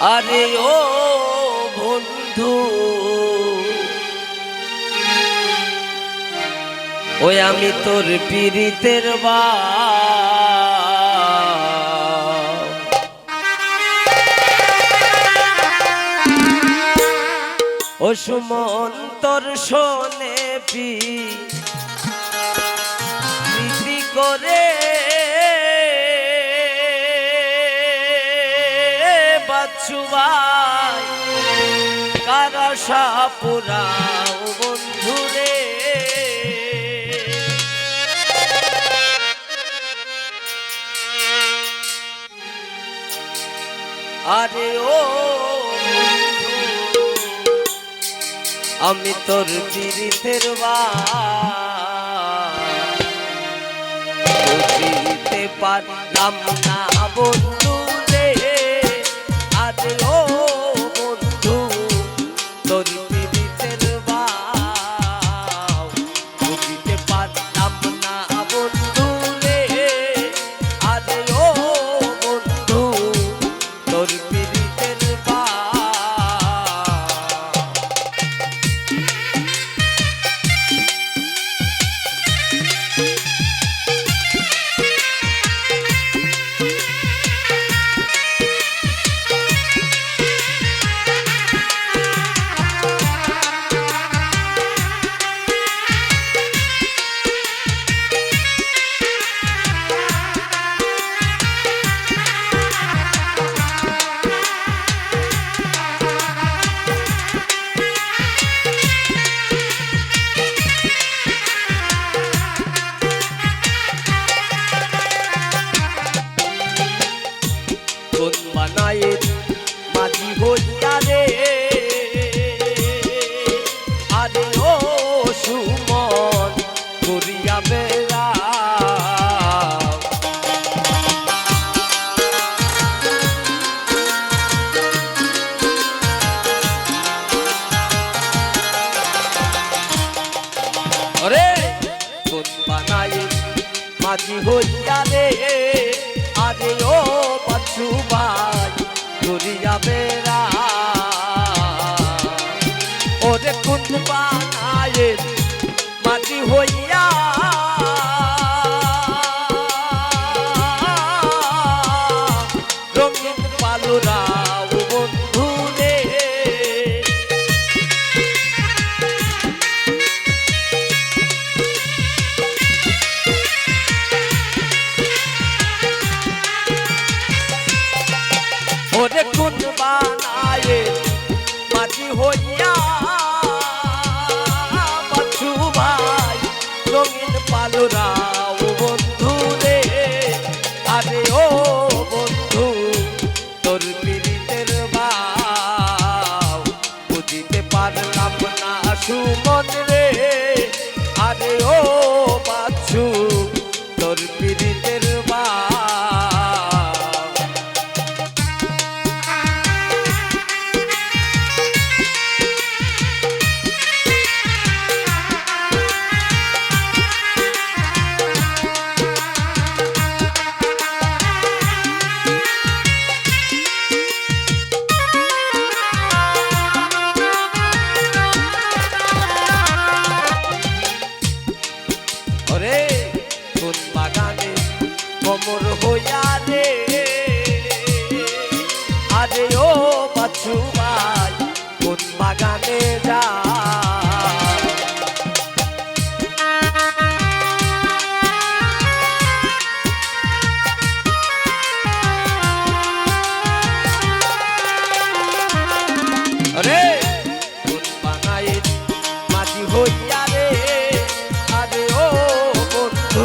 আরে ও বন্ধু ওই আমি তোর পীড়িতের ও সুমন তোর শোনে প্রীতি করে বাচ্চুবাই কারা সাপুরাও বন্ধুরে আরে ও আমি তোর পীড়িতের বুঝিতে পারলাম না বন্ধু রে আরে ও বন্ধু তোর পীড়িতের বুঝিতে পারলাম না বন্ধু রে আরে ও বন্ধু তোর পীড়িতের বানায়ে মাঝি হইয়া রে আরে ও সুমন করিয়া বেড়া আরে কোন বানায়ে মাঝি হইয়া রে আরে ও বাচ্চু ভাই ঘুরিয়া বেড়া ওরে কোন বানায়ে মাঝি হইয়া রঙিন পালুরাও বন্ধু রে ওরে কোন বানায়ে মাঝি হইয়া বাচ্চু ভাই রঙিন পালুরাও বন্ধু রে আরে ও বন্ধু তোর পীড়িতের বুঝিতে পারলাম না সুমন রে আরে ও বাচ্চু তোর পীড়িতের ওরে কোন বাগানে কমর হইয়া রে আরে ও বাচ্চু ভাই কোন বাগানে যা আরে কোন বাগানে মাঝি হইয়া রে আরে ও বন্ধু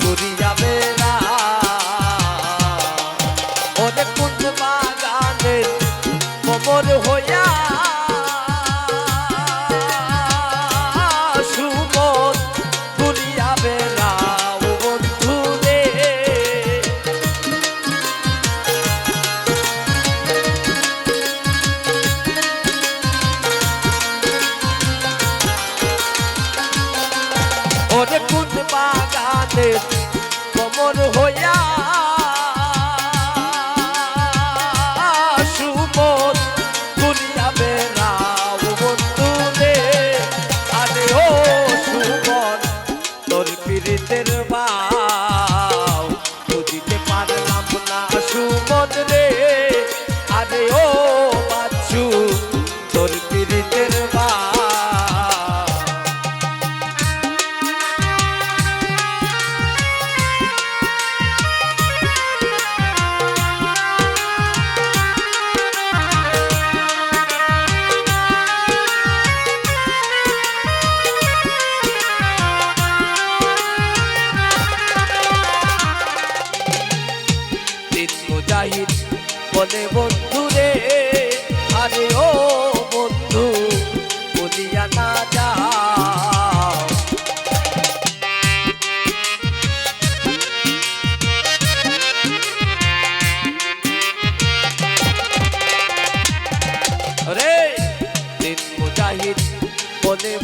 ঘুরিয়া বেড়া ওরে কোন বাগানে কমর হইয়া সুমন ঘুরিয়া বেড়া ও বন্ধু রে ওরে কোন বাগানে কমর হইয়া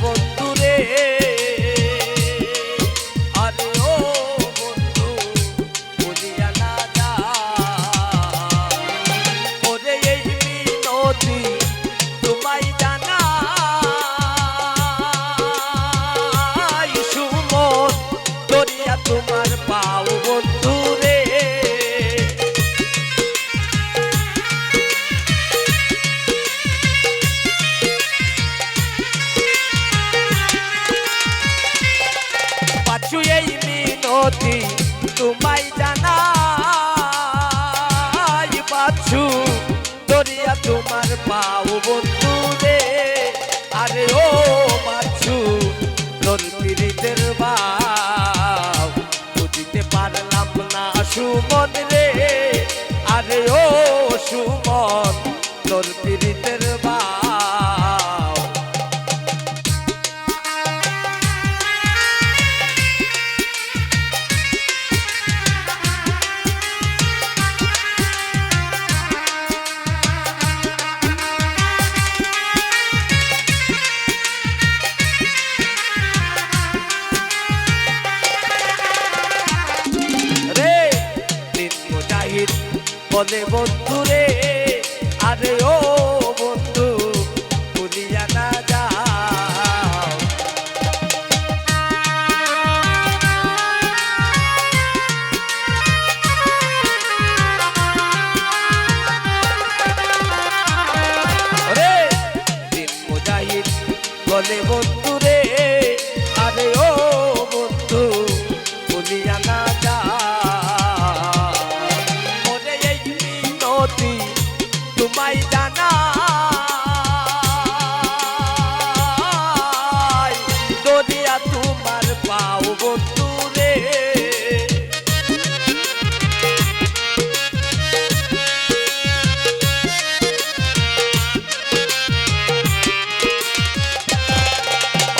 বন্ধু রে আরে ও বন্ধু বলিয়া না যা ওরে এই মিনতি তোমায় জানাই সুমন দরিয়া তোমার পাও বন্ধু রে এই মিনতি তোমায় জানাই বাছু দরিয়া তোমার পাও বন্ধু রে আরে ও বাছু তোর পীড়িতের বাও বুঝিতে পারলাম না সুমন রে আরে ও সুমন তোর পীড়িতের বাও বলে বন্ধু রে আরে ও বন্ধু ভুলিয়া না যাও রে দিন মুজাহিদ বলে বন্ধু রে আরে ও বন্ধু ভুলিয়া না যাও তোমায় জানাই দরিয়া তোমার পাও বন্ধু রে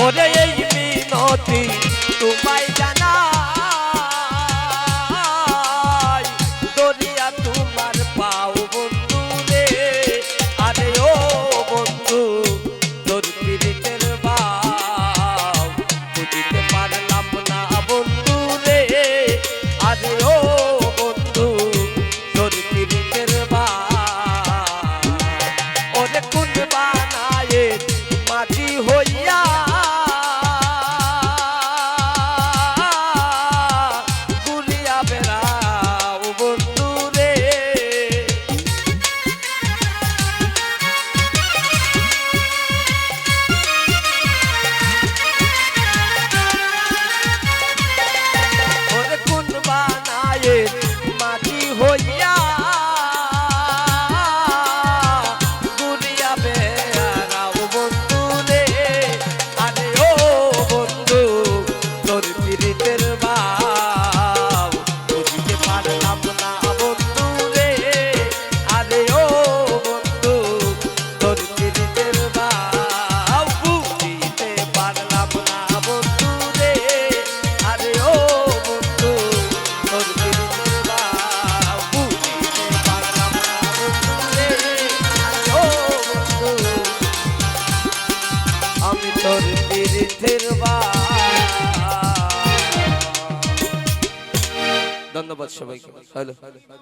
ওরে এই মিনতি তোমায় জানাই দরিয়া তোমার পাও বন্ধু আরে ও বন্ধু তোর পীড়িতের বাও বুঝিতে পারলাম না বন্ধু রে আরে ও বন্ধু তোর পীড়িতের বাও ওরে কোন বানায়ে মাটি হইয়া ঘুরিয়া বেড়াও বন্ধু রে মাটি হইয়া ঘুরিয়া বেড়াও বন্ধু রে আরে ও বন্ধু তোর পীড়িতের বাও বুঝিতে পারলাম না বন্ধু রে আরে ও বন্ধু তোর পীড়িতের বাও বুঝিতে পারলাম না বন্ধু রে আরে ও বন্ধু তোর আমি তোর পীড়িতের ধন্যবাদ সবাইকে। হ্যালো।